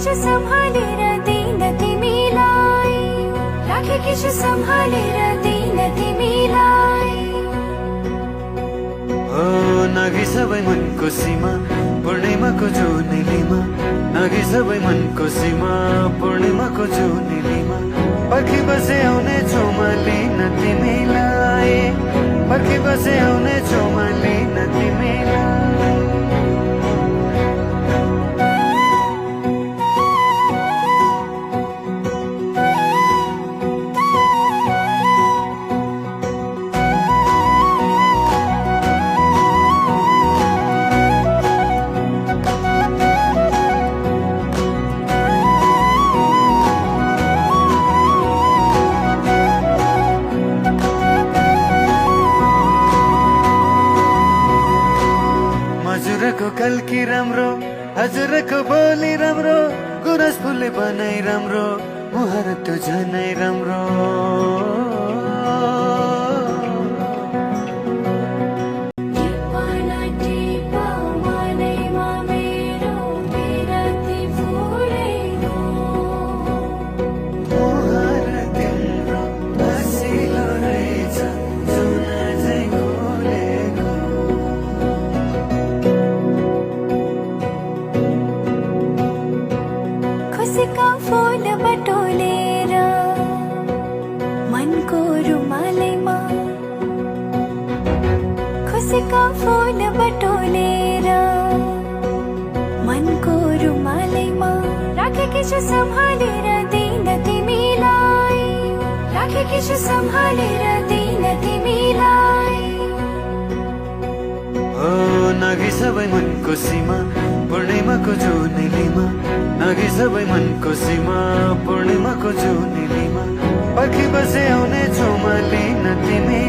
छु सम्हालेर दिन तिमीलाई, राखेकी छु सम्हालेर दिन तिमीलाई। ओ नाघी सबै मनको सीमा पूर्णिमाको जुनेलीमा, नाघी सबै मनको सीमा पूर्णिमाको जुनेलीमा। पर्खी बसे आउने छु म लिन तिमीलाई, पर्खी बसे आउने छु म लिन तिमीलाई। हजुरको कल्की राम्रो, हजुरको बोली राम्रो, गुरस फुलले बनाइ राम्रो, मुहार त्यो झनै राम्रो। मुहार तिम्रो हँसिलो रहेछ, सुना झै खोलेको। खुसीका फूल बटोलेर मनको रुमालैमा, खुसीका फूल बटोलेर मनको रुमालैमा। राखेकी छु सम्हालेर दिन तिमीलाई, राखेकी छु सम्हालेर दिन तिमीलाई। ओ नाघी सबै मनको सीमा पूर्णिमाको जुनेलीमा, नाघी सबै मनको सीमा पूर्णिमाको जुनेलीमा। पर्खी बसे आउने छु म लिन तिमी